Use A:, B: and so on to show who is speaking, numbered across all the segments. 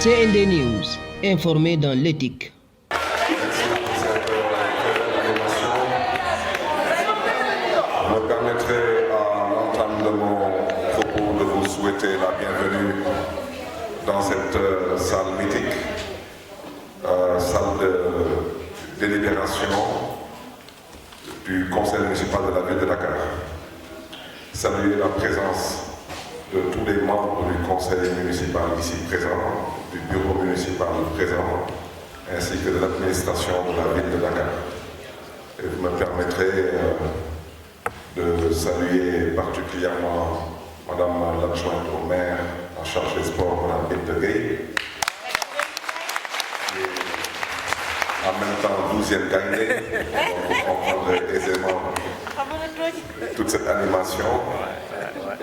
A: CND News, informé dans l'éthique.
B: Me permettrez à l'entame de mon propos de vous souhaiter la bienvenue dans cette salle mythique, salle de délibération du conseil municipal de la ville de Dakar. Saluer la présence de tous les membres du conseil municipal ici présents, du bureau municipal présent, ainsi que de l'administration de la ville de Dakar. Et vous me permettrez de saluer particulièrement Madame l'adjointe au maire en charge des sports, Madame Binta Gueye, qui est en même temps 12e gagnée, donc vous comprendrez aisément toute cette animation.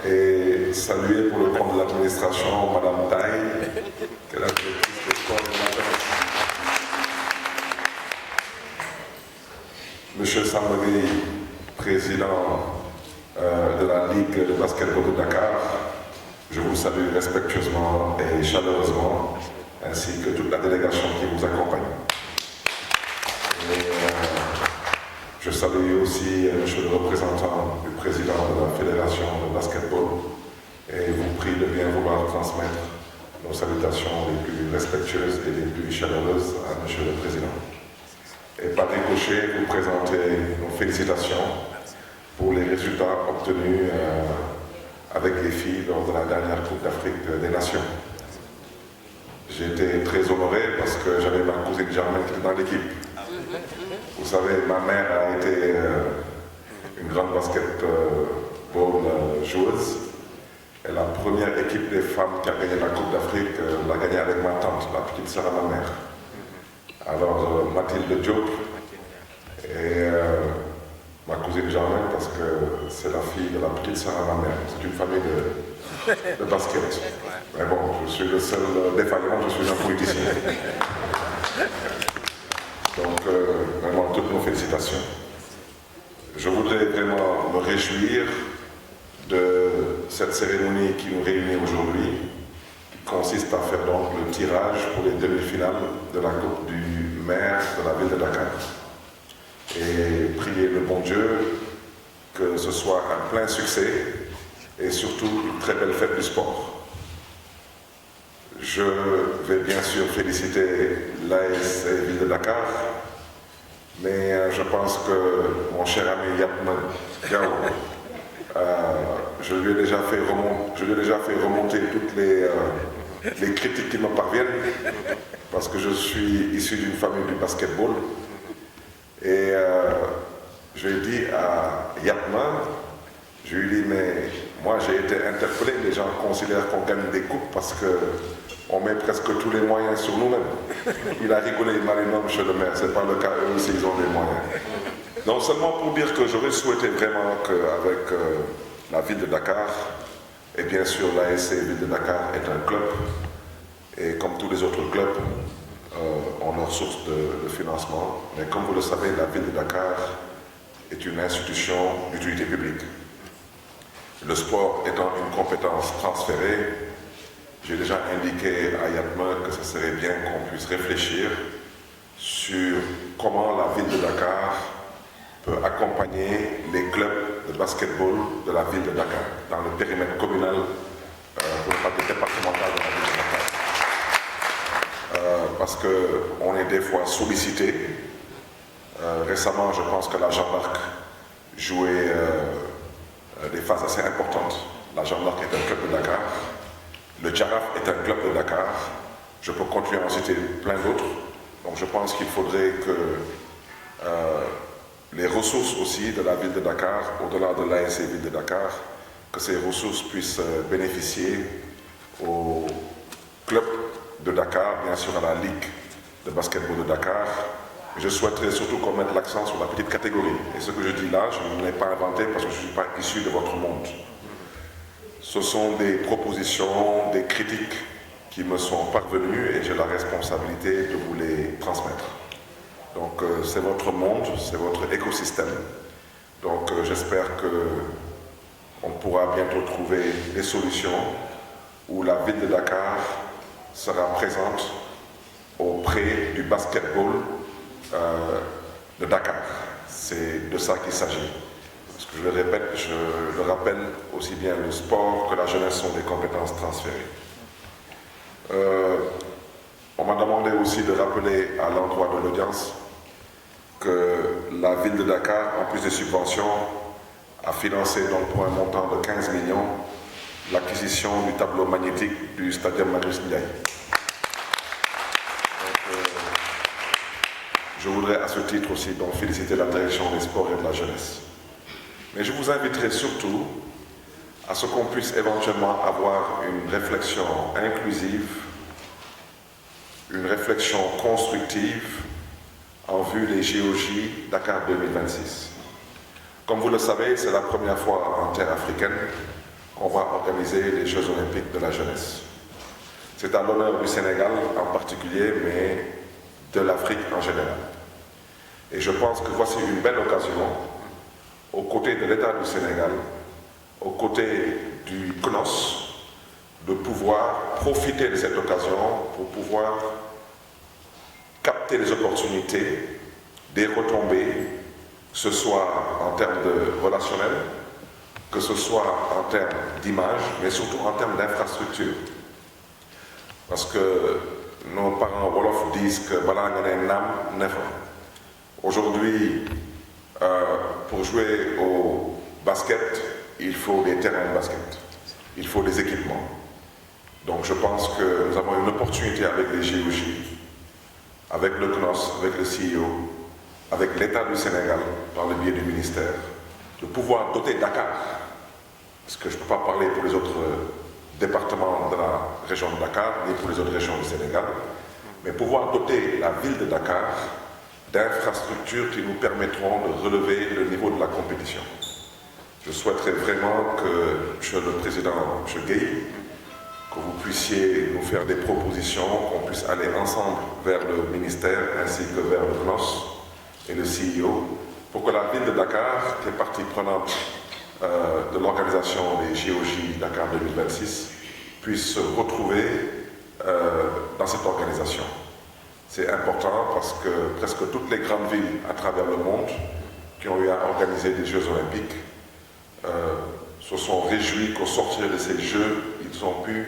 B: Et saluer pour le compte de l'administration Madame Taille, qui est la directrice des sports de la jeunesse. Monsieur Sambari, président de la Ligue de basketball de Dakar, je vous salue respectueusement et chaleureusement, ainsi que toute la délégation qui vous accompagne. Et, je salue aussi monsieur le représentant du président de la Fédération de basketball et vous prie de bien vouloir transmettre nos salutations les plus respectueuses et les plus chaleureuses à monsieur le président. Et par ricochet, vous présentez nos félicitations pour les résultats obtenus avec les filles lors de la dernière Coupe d'Afrique des Nations. J'ai été très honoré parce que j'avais ma cousine Germaine qui était dans l'équipe. Vous savez, ma mère a été une grande basketball joueuse. Et la première équipe des femmes qui a gagné la Coupe d'Afrique l'a gagnée avec ma tante, la petite sœur à ma mère. Alors Mathilde Diop et ma cousine Germaine, parce que c'est la fille de la petite sœur à ma mère. C'est une famille de basket. Mais bon, je suis le seul défaillant, je suis un politicien. Donc, vraiment, toutes nos félicitations. Je voudrais vraiment me réjouir de cette cérémonie qui nous réunit aujourd'hui, qui consiste à faire donc le tirage pour les demi-finales de la Coupe du maire de la ville de Dakar. Et prier le bon Dieu que ce soit un plein succès et surtout une très belle fête du sport. Je vais bien sûr féliciter l'ASC Ville de Dakar, mais je pense que mon cher ami Yatman Diao, je lui ai déjà fait remonter toutes les critiques qui me parviennent, parce que je suis issu d'une famille du basketball. Et je lui ai dit à Yatman, je lui ai dit, mais moi j'ai été interpellé, les gens considèrent qu'on gagne des coupes parce qu'on met presque tous les moyens sur nous-mêmes. Il a rigolé, il m'a dit non, monsieur le maire, c'est pas le cas, eux aussi ils ont des moyens. Donc seulement pour dire que j'aurais souhaité vraiment qu'avec la ville de Dakar, et bien sûr l'ASC Ville de Dakar est un club, et comme tous les autres clubs, ont leur source de financement, mais comme vous le savez, la ville de Dakar est une institution d'utilité publique. Le sport étant une compétence transférée, j'ai déjà indiqué à Yatman que ce serait bien qu'on puisse réfléchir sur comment la ville de Dakar peut accompagner les clubs de basketball de la ville de Dakar, dans le périmètre communal, pour ne pas dire départemental de la ville de Dakar. Parce qu'on est des fois sollicité. Récemment, je pense que la Jeanne d'Arc jouait des phases assez importantes. La Jeanne d'Arc est un club de Dakar. Le Djaraf est un club de Dakar. Je peux continuer à en citer plein d'autres. Donc je pense qu'il faudrait que les ressources aussi de la ville de Dakar, au-delà de l'ASC Ville de Dakar, que ces ressources puissent bénéficier aux clubs de Dakar, bien sûr à la Ligue de basketball de Dakar. Je souhaiterais surtout qu'on mette l'accent sur la petite catégorie. Et ce que je dis là, je ne l'ai pas inventé parce que je ne suis pas issu de votre monde. Ce sont des propositions, des critiques qui me sont parvenues et j'ai la responsabilité de vous les transmettre. Donc c'est votre monde, c'est votre écosystème. Donc j'espère qu'on pourra bientôt trouver des solutions où la ville de Dakar sera présente auprès du basketball de Dakar. C'est de ça qu'il s'agit. Parce que je le répète, je le rappelle, aussi bien le sport que la jeunesse sont des compétences transférées. On m'a demandé aussi de rappeler à l'endroit de l'audience que la ville de Dakar, en plus des subventions, a financé donc pour un montant de 15 millions l'acquisition du tableau magnétique du stadium Marius Ndiaye. Je voudrais à ce titre aussi donc féliciter la direction des sports et de la jeunesse. Mais je vous inviterai surtout à ce qu'on puisse éventuellement avoir une réflexion inclusive, une réflexion constructive en vue des JOJ Dakar 2026. Comme vous le savez, c'est la première fois en terre africaine qu'on va organiser les Jeux olympiques de la jeunesse. C'est à l'honneur du Sénégal en particulier, mais de l'Afrique en général. Et je pense que voici une belle occasion, aux côtés de l'État du Sénégal, aux côtés du CNOS, de pouvoir profiter de cette occasion pour pouvoir capter les opportunités, des retombées, que ce soit en termes de relationnel, que ce soit en termes d'image, mais surtout en termes d'infrastructure. Parce que nos parents Wolof disent que aujourd'hui, pour jouer au basket, il faut des terrains de basket, il faut des équipements. Donc je pense que nous avons une opportunité avec les JOJ, avec le CNOS, avec le CEO, avec l'État du Sénégal, par le biais du ministère, de pouvoir doter Dakar, parce que je ne peux pas parler pour les autres départements de la région de Dakar, ni pour les autres régions du Sénégal, mais pouvoir doter la ville de Dakar d'infrastructures qui nous permettront de relever le niveau de la compétition. Je souhaiterais vraiment que, Monsieur le Président, M. Gueye, que vous puissiez nous faire des propositions, qu'on puisse aller ensemble vers le ministère ainsi que vers le CNOS et le CEO, pour que la ville de Dakar, qui est partie prenante de l'organisation des JOJ Dakar 2026, puisse se retrouver dans cette organisation. C'est important parce que presque toutes les grandes villes à travers le monde qui ont eu à organiser des Jeux olympiques se sont réjouis qu'au sortir de ces Jeux, ils ont pu,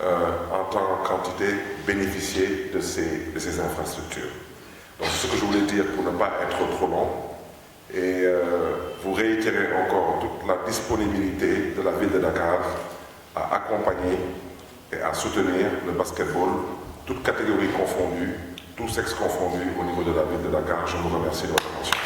B: en tant quantité, bénéficier de ces infrastructures. Donc c'est ce que je voulais dire pour ne pas être trop long et vous réitérer encore toute la disponibilité de la ville de Dakar à accompagner et à soutenir le basketball, toutes catégories confondues, tous sexes confondus au niveau de la ville de Dakar. Je vous remercie de votre attention.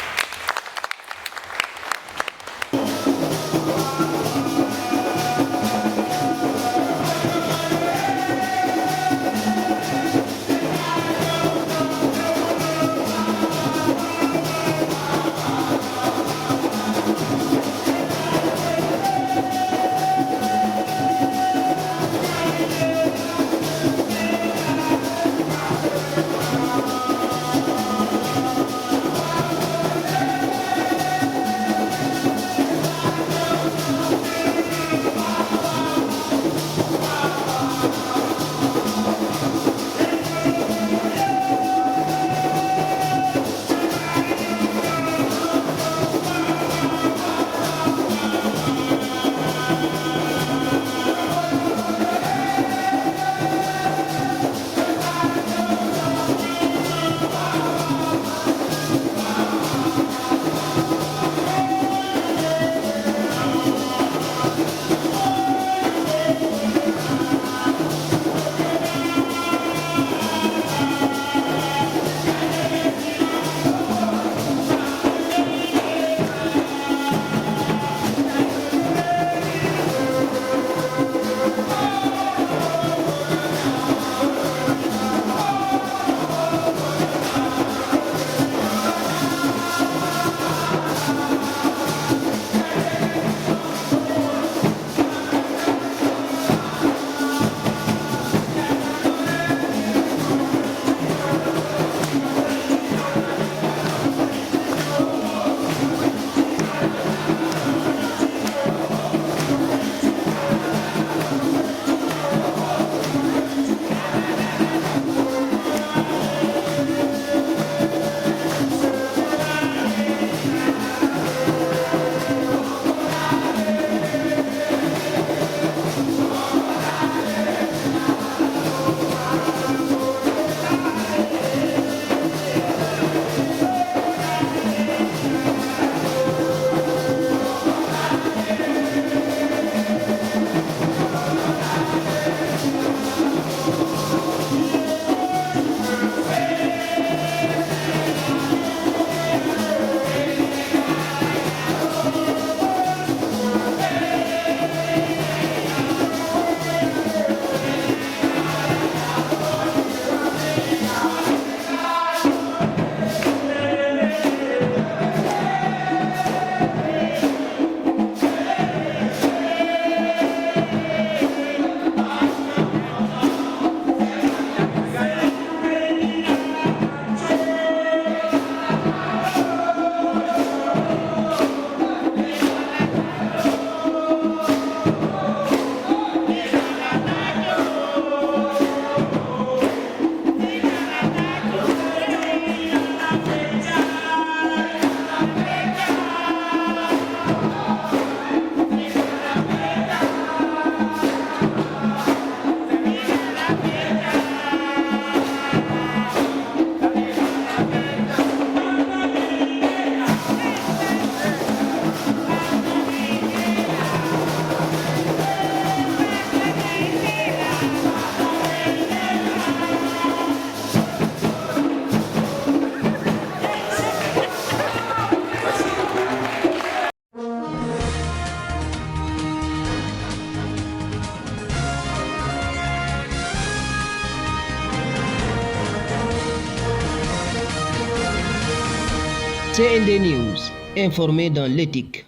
A: CND News, informé dans l'éthique.